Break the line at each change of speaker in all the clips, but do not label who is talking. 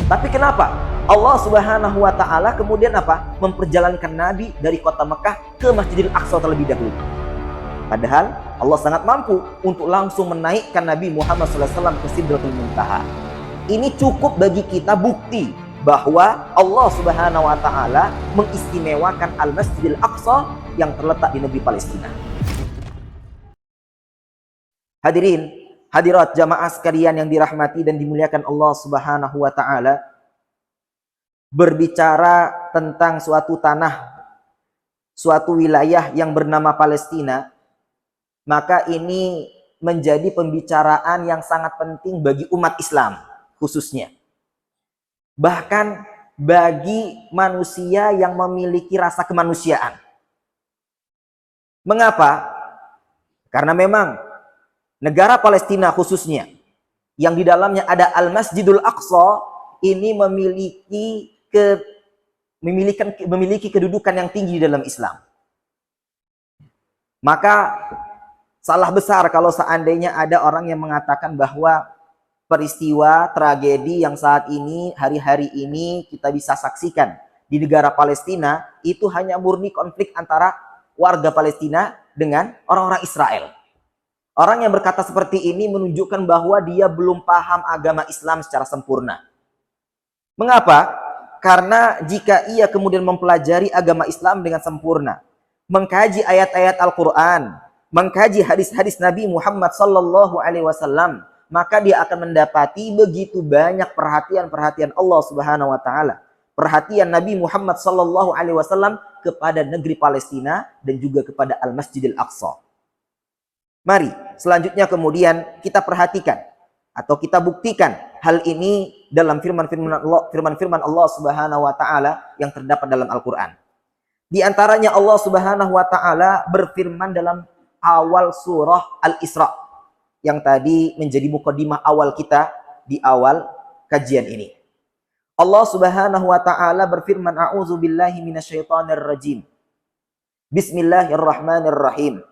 Tapi kenapa Allah Subhanahu wa taala kemudian memperjalankan Nabi dari kota Mekah ke Masjidil Aqsa terlebih dahulu? Padahal Allah sangat mampu untuk langsung menaikkan Nabi Muhammad SAW ke Sidratul Muntaha. Ini cukup bagi kita bukti bahwa Allah Subhanahu wa taala mengistimewakan Al-Masjidil Aqsa yang terletak di negeri Palestina. Hadirin, hadirat jamaah sekalian yang dirahmati dan dimuliakan Allah Subhanahu wa taala, berbicara tentang suatu tanah, suatu wilayah yang bernama Palestina, maka ini menjadi pembicaraan yang sangat penting bagi umat Islam khususnya. Bahkan bagi manusia yang memiliki rasa kemanusiaan. Mengapa? Karena memang negara Palestina khususnya, yang di dalamnya ada Al-Masjidul Aqsa, ini memiliki kedudukan yang tinggi di dalam Islam. Maka salah besar kalau seandainya ada orang yang mengatakan bahwa peristiwa tragedi yang saat ini, hari-hari ini kita bisa saksikan di negara Palestina, itu hanya murni konflik antara warga Palestina dengan orang-orang Israel. Orang yang berkata seperti ini menunjukkan bahwa dia belum paham agama Islam secara sempurna. Mengapa? Karena jika ia kemudian mempelajari agama Islam dengan sempurna, mengkaji ayat-ayat Al-Quran, mengkaji hadis-hadis Nabi Muhammad SAW, maka dia akan mendapati begitu banyak perhatian-perhatian Allah Subhanahu wa taala, perhatian Nabi Muhammad SAW kepada negeri Palestina dan juga kepada Al-Masjidil Aqsa. Mari selanjutnya kemudian kita perhatikan atau kita buktikan hal ini dalam firman-firman Allah Subhanahu wa taala yang terdapat dalam Al-Qur'an. Di antaranya Allah Subhanahu wa taala berfirman dalam awal surah Al-Isra yang tadi menjadi mukadimah awal kita di awal kajian ini. Allah Subhanahu wa taala berfirman, a'udzubillahi minasyaitonir rajim. Bismillahirrahmanirrahim.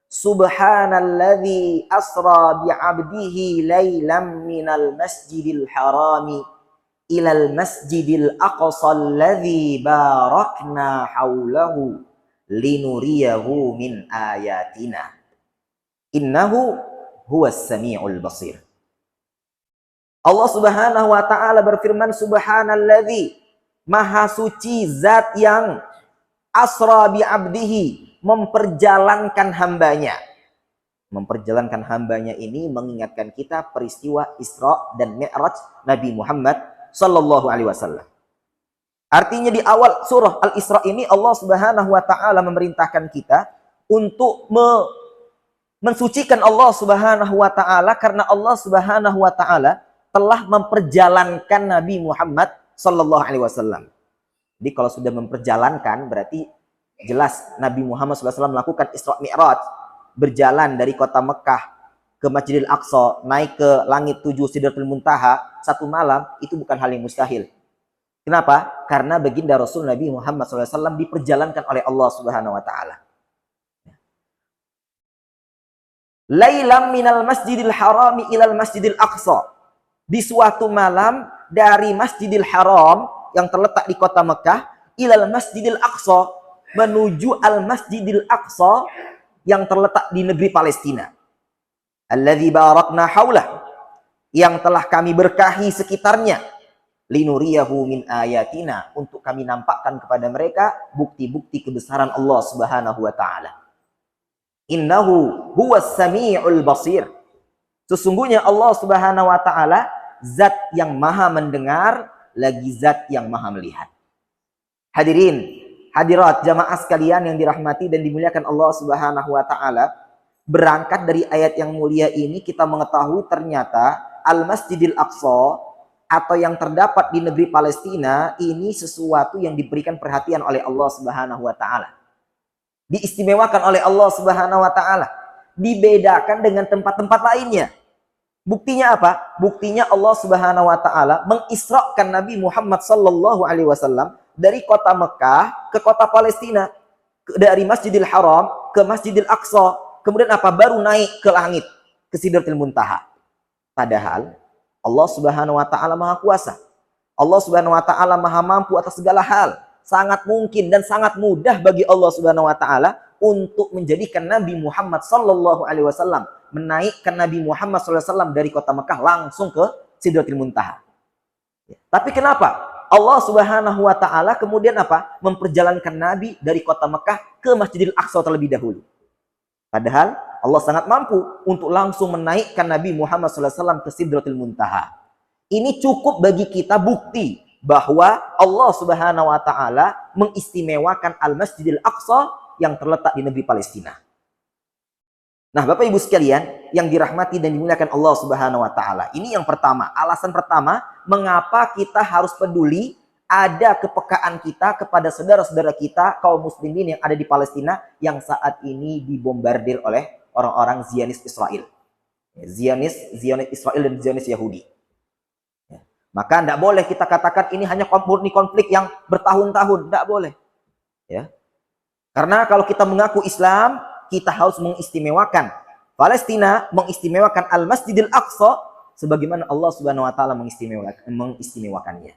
Subhanalladzi asra bi'abdihi lailam minal masjidil harami ilal masjidil aqsa alladzi barakna haulahu linuriyahu min ayatina innahu huwas samiul basir. Allah Subhanahu wa taala berfirman, subhanalladzi, maha suci zat yang asra bi abdihi, memperjalankan hambanya. Memperjalankan hambanya ini mengingatkan kita peristiwa Isra dan Mi'raj Nabi Muhammad sallallahu alaihi wasallam. Artinya di awal surah Al-Isra ini Allah Subhanahu wa taala memerintahkan kita untuk mensucikan Allah Subhanahu wa taala, karena Allah Subhanahu wa taala telah memperjalankan Nabi Muhammad sallallahu alaihi wasallam. Jadi kalau sudah memperjalankan berarti jelas Nabi Muhammad SAW melakukan Isra Mi'raj, berjalan dari kota Mekah ke Masjidil Aqsa, naik ke langit 7 Sidratul Muntaha satu malam, itu bukan hal yang mustahil. Kenapa? Karena baginda Rasul Nabi Muhammad SAW diperjalankan oleh Allah Subhanahu wa taala. Lailam minal masjidil harami ilal masjidil aqsa. Di suatu malam dari Masjidil Haram yang terletak di kota Mekah ilal masjidil aqsa, menuju al-Masjidil Aqsa yang terletak di negeri Palestina. Alladzi barakna haulah, yang telah kami berkahi sekitarnya. Linuriyahu min ayatina, untuk kami nampakkan kepada mereka bukti-bukti kebesaran Allah Subhanahu wa taala. Innahu huwas samiul basir. Sesungguhnya Allah Subhanahu wa taala zat yang maha mendengar lagi zat yang maha melihat. Hadirin, hadirat jamaah sekalian yang dirahmati dan dimuliakan Allah Subhanahu wa taala, berangkat dari ayat yang mulia ini kita mengetahui ternyata Al-Masjidil Aqsa atau yang terdapat di negeri Palestina ini sesuatu yang diberikan perhatian oleh Allah Subhanahu wa taala. Diistimewakan oleh Allah Subhanahu wa taala, dibedakan dengan tempat-tempat lainnya. Buktinya apa? Buktinya Allah Subhanahu wa taala mengisrakan Nabi Muhammad sallallahu alaihi wasallam dari kota Mekah ke kota Palestina, dari Masjidil Haram ke Masjidil Aqsa, kemudian baru naik ke langit ke Sidratul Muntaha. Padahal Allah Subhanahu wa taala Maha Kuasa. Allah Subhanahu wa taala Maha mampu atas segala hal. Sangat mungkin dan sangat mudah bagi Allah Subhanahu wa taala untuk menjadikan Nabi Muhammad sallallahu alaihi wasallam, menaikkan Nabi Muhammad sallallahu alaihi wasallam dari kota Mekah langsung ke Sidratul Muntaha. Tapi kenapa Allah Subhanahu wa taala kemudian apa? Memperjalankan Nabi dari kota Mekah ke Masjidil Aqsa terlebih dahulu. Padahal Allah sangat mampu untuk langsung menaikkan Nabi Muhammad sallallahu alaihi wasallam ke Sidratul Muntaha. Ini cukup bagi kita bukti bahwa Allah Subhanahu wa taala mengistimewakan Al-Masjidil Aqsa yang terletak di negeri Palestina. Nah, Bapak Ibu sekalian yang dirahmati dan dimuliakan Allah Subhanahu wa taala. Ini yang pertama, alasan pertama mengapa kita harus peduli ada kepekaan kita kepada saudara-saudara kita kaum muslimin yang ada di Palestina yang saat ini dibombardir oleh orang-orang Zionis Israel. Zionis Israel dan Zionis Yahudi. Maka tidak boleh kita katakan ini hanya murni konflik yang bertahun-tahun. Tidak boleh. Ya. Karena kalau kita mengaku Islam, kita harus mengistimewakan Palestina, mengistimewakan Al-Masjidil Aqsa sebagaimana Allah Subhanahu wa taala mengistimewakannya.